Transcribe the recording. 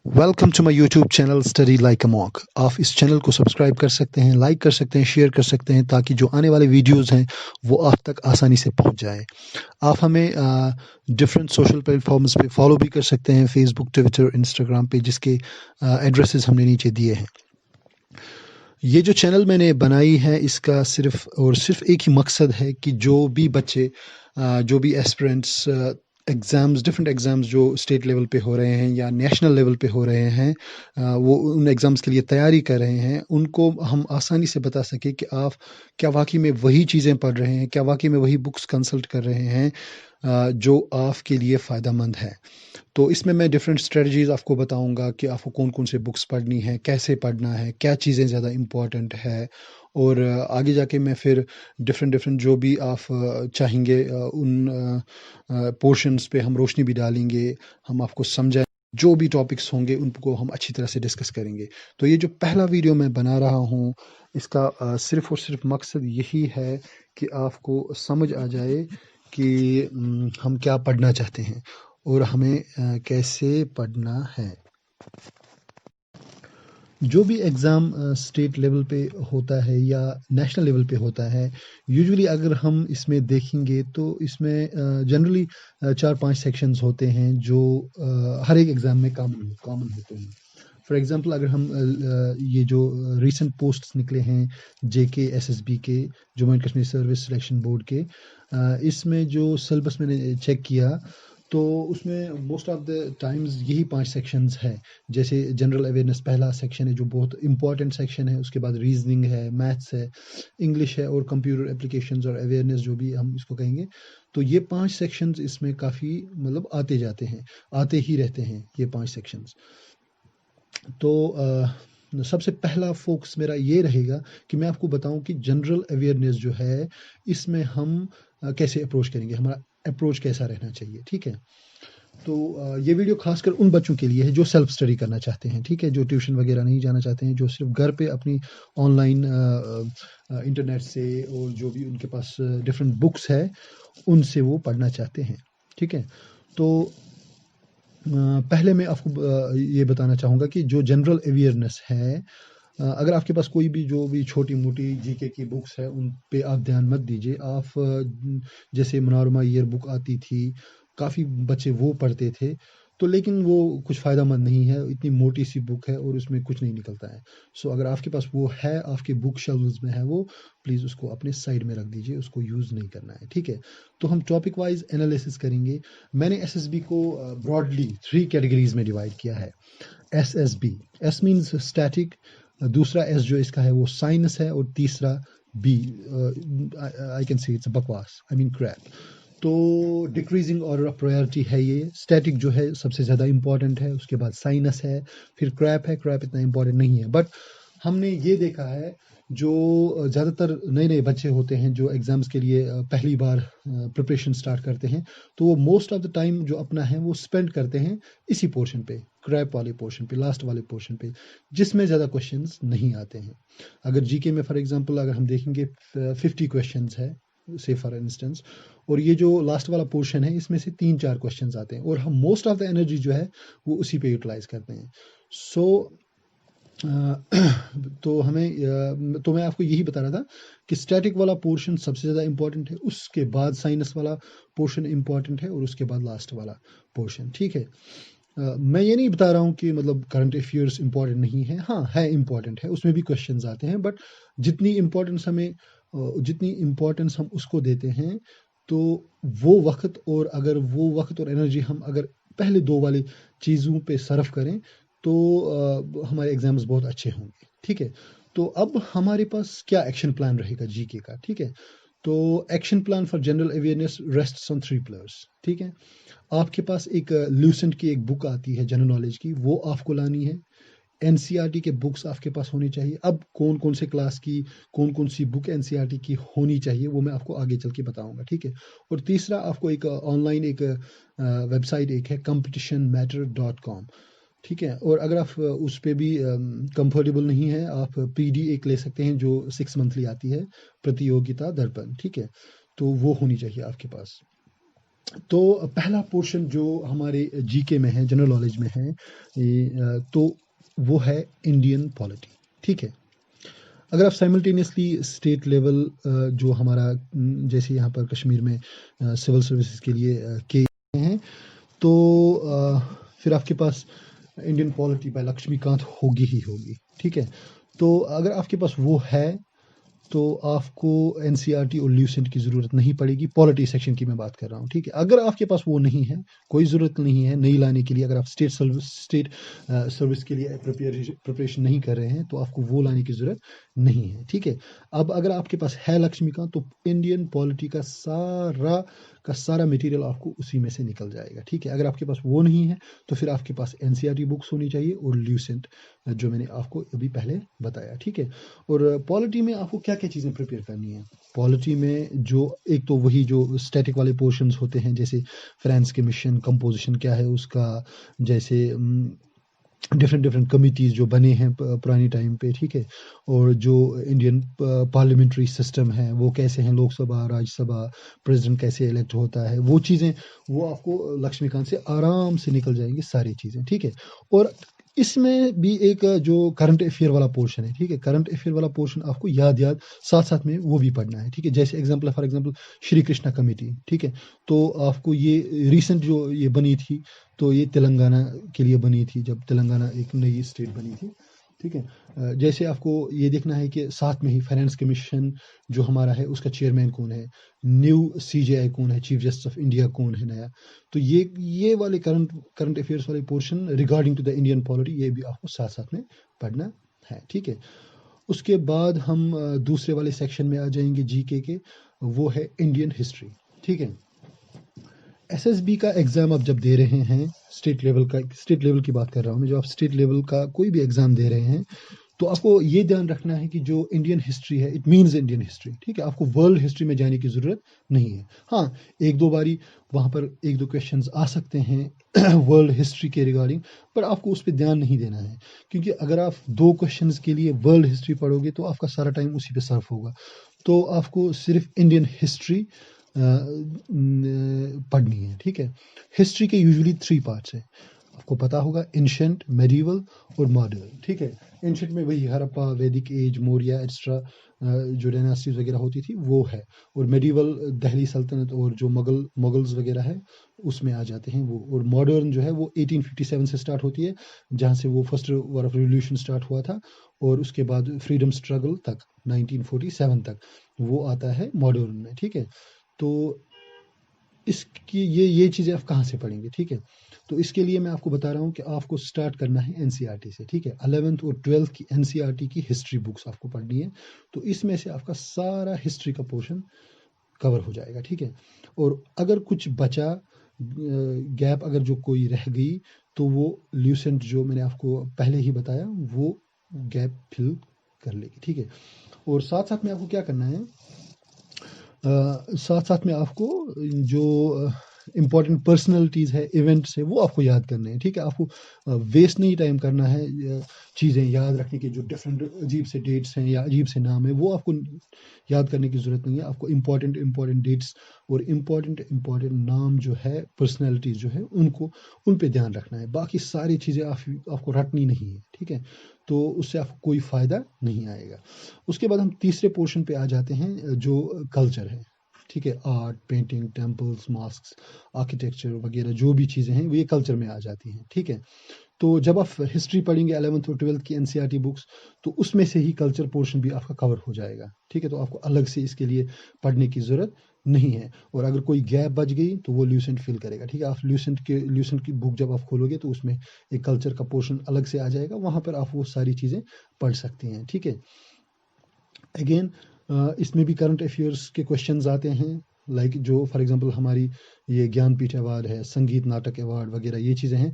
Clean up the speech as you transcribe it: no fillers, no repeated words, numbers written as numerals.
Welcome to my YouTube channel study like a mock. आप इस channel को subscribe कर सकते हैं, लाइक कर सकते हैं, शेयर कर सकते हैं ताकि जो आने वाले वीडियोस हैं वो आप तक आसानी से पहुंच जाए। आप हमें डिफरेंट सोशल प्लेटफॉर्म्स पे फॉलो भी कर सकते हैं, फेसबुक, ट्विटर, इंस्टाग्राम पे, जिसके एड्रेसेस हमने नीचे दिए हैं। ये जो चैनल मैंने बनाई है इसका सिर्फ और सिर्फ एक ही मकसद है कि जो भी बच्चे जो भी एस्पिरेंट्स एग्ज़ाम्स, डिफरेंट एग्ज़ाम्स जो स्टेट लेवल पे हो रहे हैं या नेशनल लेवल पे हो रहे हैं, वो उन एग्ज़ाम्स के लिए तैयारी कर रहे हैं, उनको हम आसानी से बता सकें कि आप क्या वाक़ई में वही चीज़ें पढ़ रहे हैं, क्या वाक़ई में वही बुक्स कंसल्ट कर रहे हैं जो आपके लिए फ़ायदेमंद है। तो इसमें मैं डिफरेंट स्ट्रेटजीज़ आपको बताऊँगा कि आपको कौन-कौन से बुक्स पढ़नी है, कैसे पढ़ना है, क्या चीज़ें ज़्यादा इम्पोर्टेंट है, और आगे जाके मैं फिर डिफरेंट डिफरेंट जो भी आप चाहेंगे उन पोर्शंस पे हम रोशनी भी डालेंगे, हम आपको समझाएँ, जो भी टॉपिक्स होंगे उनको हम अच्छी तरह से डिस्कस करेंगे। तो ये जो पहला वीडियो मैं बना रहा हूँ, इसका सिर्फ़ और सिर्फ़ मकसद यही है कि आपको समझ आ जाए कि हम क्या पढ़ना चाहते हैं और हमें कैसे पढ़ना है। जो भी एग्ज़ाम स्टेट लेवल पे होता है या नेशनल लेवल पे होता है, यूजुअली अगर हम इसमें देखेंगे तो इसमें जनरली 4-5 सेक्शंस होते हैं जो हर एक एग्ज़ाम में कॉमन कॉमन होते हैं। फॉर एग्ज़ाम्पल अगर हम ये जो रीसेंट पोस्ट्स निकले हैं जेके, एसएसबी के, Jammu and Kashmir service selection board के, इसमें जो सिलेबस मैंने चेक किया तो उसमें मोस्ट ऑफ द टाइम्स यही 5 सेक्शंस है। जैसे जनरल अवेयरनेस पहला सेक्शन है जो बहुत इंपॉर्टेंट सेक्शन है, उसके बाद रीजनिंग है, मैथ्स है, इंग्लिश है और कंप्यूटर एप्लीकेशंस और अवेयरनेस जो भी हम इसको कहेंगे। तो ये 5 सेक्शंस इसमें काफ़ी मतलब आते जाते हैं, आते ही रहते हैं ये 5 सेक्शंस। तो सबसे पहला फोकस मेरा ये रहेगा कि मैं आपको बताऊं कि जनरल अवेयरनेस जो है इसमें हम कैसे अप्रोच करेंगे, हमारा अप्रोच कैसा रहना चाहिए, ठीक है। तो ये वीडियो खासकर उन बच्चों के लिए है जो सेल्फ स्टडी करना चाहते हैं, ठीक है, जो ट्यूशन वगैरह नहीं जाना चाहते हैं, जो सिर्फ घर पे अपनी ऑनलाइन इंटरनेट से और जो भी उनके पास डिफरेंट बुक्स है उनसे वो पढ़ना चाहते हैं, ठीक है। तो पहले मैं आपको ये बताना चाहूँगा कि जो जनरल अवेयरनेस है, अगर आपके पास कोई भी जो भी छोटी-मोटी जीके की बुक्स है, उन पे आप ध्यान मत दीजिए। आप जैसे मनोरमा ईयर बुक आती थी, काफ़ी बच्चे वो पढ़ते थे, तो लेकिन वो कुछ फ़ायदेमंद नहीं है, इतनी मोटी-सी बुक है और उसमें कुछ नहीं निकलता है। सो अगर आपके पास वो है, आपके बुक शेल्व्स में है वो, प्लीज़ उसको अपने साइड में रख दीजिए, उसको यूज़ नहीं करना है, ठीक है? तो हम टॉपिक वाइज़ एनालिसिस करेंगे। मैंने एसएसबी को ब्रॉडली 3 कैटेगरीज़ में डिवाइड किया है। एसएसबी, एस मीन्स स्टैटिक, दूसरा एस जो इसका है वो साइनस है और तीसरा B I can say it's बकवास, आई मीन क्रैप। तो डिक्रीजिंग ऑर्डर ऑफ प्रायोरिटी है ये। स्टैटिक जो है सबसे ज़्यादा इंपॉर्टेंट है, उसके बाद साइनस है, फिर क्रैप है। क्रैप इतना इंपॉर्टेंट नहीं है, बट हमने ये देखा है जो ज़्यादातर नए नए बच्चे होते हैं जो एग्ज़ाम्स के लिए पहली बार प्रिपरेशन स्टार्ट करते हैं, तो वो मोस्ट ऑफ द टाइम जो अपना है वो स्पेंड करते हैं इसी पोर्शन पे, क्रैप वाले पोर्शन पे, लास्ट वाले पोर्शन पे, जिसमें ज़्यादा क्वेश्चंस नहीं आते हैं। अगर जीके में फॉर एग्जांपल अगर हम देखेंगे 50 क्वेश्चंस है से फॉर इंस्टेंस, और ये जो लास्ट वाला पोर्शन है इसमें से 3-4 क्वेश्चंस आते हैं और हम मोस्ट ऑफ द एनर्जी जो है वो उसी पे यूटिलाइज करते हैं। सो तो तो मैं आपको यही बता रहा था कि स्टैटिक वाला पोर्शन सबसे ज़्यादा इंपॉर्टेंट है, उसके बाद साइनस वाला पोर्शन इंपॉर्टेंट है और उसके बाद लास्ट वाला पोर्शन, ठीक है। मैं ये नहीं बता रहा हूँ कि मतलब करंट अफेयर्स इंपॉर्टेंट नहीं है, हाँ है, इंपॉर्टेंट है, उसमें भी क्वेश्चंस आते हैं, बट जितनी इम्पोर्टेंस हम उसको देते हैं, तो वो वक्त और अगर वो वक्त और एनर्जी हम अगर पहले दो वाली चीज़ों पे सर्व करें तो हमारे एग्जाम्स बहुत अच्छे होंगे, ठीक है। तो अब हमारे पास क्या एक्शन प्लान रहेगा जीके का, ठीक है। तो action plan for general awareness rests on 3 pillars, ठीक है। आपके पास एक ल्यूसेंट की एक बुक आती है जनरल नॉलेज की, वो आपको लानी है। एनसीईआरटी के बुक्स आपके पास होने चाहिए। अब कौन कौन से क्लास की कौन कौन सी बुक एनसीईआरटी की होनी चाहिए वो मैं आपको आगे चल के बताऊंगा, ठीक है। और तीसरा आपको एक ऑनलाइन एक वेबसाइट एक है competitionmatter.com, ठीक है। और अगर आप उस पे भी कंफर्टेबल नहीं है, आप पीडी एक ले सकते हैं जो 6 मंथली आती है, प्रतियोगिता दर्पण, ठीक है। तो वो होनी चाहिए आपके पास। तो पहला पोर्शन जो हमारे जीके में है, जनरल नॉलेज में है, तो वो है इंडियन पॉलिटी। ठीक है, अगर आप साइमल्टेनियसली स्टेट लेवल जो हमारा जैसे यहाँ पर कश्मीर में सिविल सर्विसेज के लिए के हैं, तो फिर आपके पास इंडियन पॉलिटी बाय लक्ष्मीकांत होगी ही होगी। ठीक है, तो अगर आपके पास वो है तो आपको एनसीईआरटी और ल्यूसेंट की ज़रूरत नहीं पड़ेगी। पॉलिटी सेक्शन की मैं बात कर रहा हूँ। ठीक है, अगर आपके पास वो नहीं है, कोई ज़रूरत नहीं है नई लाने के लिए। अगर आप स्टेट सर्विस के लिए प्रिपरेशन नहीं कर रहे हैं तो आपको वो लाने की ज़रूरत नहीं है। ठीक है, अब अगर आपके पास है लक्ष्मीकांत तो इंडियन पॉलिटी का सारा मटेरियल आपको उसी में से निकल जाएगा। ठीक है, अगर आपके पास वो नहीं है तो फिर आपके पास एनसीईआरटी बुक्स होनी चाहिए और ल्यूसेंट जो मैंने आपको अभी पहले बताया। ठीक है, और पॉलिटी में आपको क्या क्या चीज़ें प्रिपेयर करनी है। पॉलिटी में जो एक तो वही जो स्टैटिक वाले पोर्शंस होते हैं, जैसे फ्रांस के मिशन कंपोजिशन क्या है उसका, जैसे डिफरेंट डिफरेंट कमिटीज़ जो बने हैं पुरानी टाइम पे। ठीक है, और जो इंडियन पार्लियामेंट्री सिस्टम है वो कैसे हैं, लोकसभा राज्यसभा, प्रेसिडेंट कैसे इलेक्ट होता है, वो चीज़ें वो आपको लक्ष्मीकांत से आराम से निकल जाएंगी सारी चीज़ें। ठीक है, और इसमें भी एक जो करंट अफेयर वाला पोर्शन है। ठीक है, करंट अफेयर वाला पोर्शन आपको याद याद साथ साथ में वो भी पढ़ना है। ठीक है, जैसे example for example Shri Krishna committee. ठीक है, तो आपको ये रिसेंट जो ये बनी थी, तो ये तेलंगाना के लिए बनी थी, जब तेलंगाना एक नई स्टेट बनी थी। ठीक है, जैसे आपको ये देखना है कि साथ में ही फाइनेंस कमीशन जो हमारा है उसका चेयरमैन कौन है, न्यू सीजेआई कौन है, चीफ जस्टिस ऑफ इंडिया कौन है नया। तो ये वाले करंट अफेयर्स वाले portion regarding to the Indian polity ये भी आपको साथ साथ में पढ़ना है। ठीक है, उसके बाद हम दूसरे वाले सेक्शन में आ जाएंगे जीके के, वो है इंडियन हिस्ट्री। ठीक है, एसएसबी का एग्ज़ाम आप जब दे रहे हैं, स्टेट लेवल की बात कर रहा हूँ मैं, जो आप स्टेट लेवल का कोई भी एग्ज़ाम दे रहे हैं तो आपको ये ध्यान रखना है कि जो इंडियन हिस्ट्री है इट मीन्स इंडियन हिस्ट्री। ठीक है, आपको वर्ल्ड हिस्ट्री में जाने की ज़रूरत नहीं है। हाँ, एक दो बारी वहाँ पर एक दो क्वेश्चंस आ सकते हैं वर्ल्ड हिस्ट्री के रिगार्डिंग, पर आपको उस पर ध्यान नहीं देना है, क्योंकि अगर आप दो क्वेश्चंस के लिए वर्ल्ड हिस्ट्री पढ़ोगे तो आपका सारा टाइम उसी पे सर्फ होगा। तो आपको सिर्फ इंडियन हिस्ट्री पढ़नी है। ठीक है, हिस्ट्री के यूजुअली 3 पार्ट्स हैं, आपको पता होगा, एंशिएंट, मेडिवल और मॉडर्न। ठीक है, एंशिएंट में वही हड़प्पा, वैदिक एज, मौर्य एक्स्ट्रा जो डायनास्टीज वगैरह होती थी वो है, और मेडिवल दिल्ली सल्तनत और जो मुगल्स वगैरह है उसमें आ जाते हैं वो। और मॉडर्न जो है वो 1857 से स्टार्ट होती है, जहाँ से वो first war of revolution start हुआ था, और उसके बाद फ्रीडम स्ट्रगल तक 1947 तक वो आता है मॉडर्न में। ठीक है, तो इसकी ये चीज़ें आप कहाँ से पढ़ेंगे। ठीक है, तो इसके लिए मैं आपको बता रहा हूँ कि आपको स्टार्ट करना है एनसीईआरटी से। ठीक है, 11th और 12th की एनसीईआरटी की हिस्ट्री बुक्स आपको पढ़नी है, तो इसमें से आपका सारा हिस्ट्री का पोर्शन कवर हो जाएगा। ठीक है, और अगर कुछ बचा गैप, अगर जो कोई रह गई, तो वो ल्यूसेंट जो मैंने आपको पहले ही बताया वो गैप फिल कर लेगी। ठीक है, और साथ साथ में आपको क्या करना है, साथ साथ में आपको जो इम्पोर्टेंट पर्सनैलिटीज़ है, इवेंट्स है, वो आपको याद करने हैं। ठीक है, आपको वेस्ट नहीं टाइम करना है चीज़ें याद रखने के, जो डिफरेंट अजीब से डेट्स हैं या अजीब से नाम है वो आपको याद करने की ज़रूरत नहीं है। आपको इम्पोर्टेंट डेट्स और इम्पोर्टेंट नाम जो है, पर्सनैलिटीज़ जो है, उन पे ध्यान रखना है। बाकी सारी चीज़ें आपको रटनी नहीं है। ठीक है, तो उससे आपको कोई फ़ायदा नहीं आएगा। उसके बाद हम तीसरे पोर्शन पे आ जाते हैं, जो कल्चर है। ठीक है, art, painting, temples, mosques, architecture वगैरह जो भी चीज़ें हैं वो ये कल्चर में आ जाती हैं। ठीक है, तो जब आप हिस्ट्री पढ़ेंगे 11th और 12th की एनसीईआरटी बुक्स, तो उसमें से ही कल्चर पोर्शन भी आपका कवर हो जाएगा। ठीक है, तो आपको अलग से इसके लिए पढ़ने की ज़रूरत नहीं है, और अगर कोई गैप बच गई तो वो ल्यूसेंट फिल करेगा। ठीक है, आप ल्यूसेंट की बुक जब आप खोलोगे तो उसमें एक कल्चर का पोर्शन अलग से आ जाएगा, वहाँ पर आप वो सारी चीज़ें पढ़ सकते हैं। ठीक है, अगेन इसमें भी करंट अफेयर्स के क्वेश्चंस आते हैं, लाइक जो फॉर एग्जांपल हमारी ये ज्ञानपीठ अवार्ड है, संगीत नाटक अवार्ड वगैरह ये चीज़ें हैं,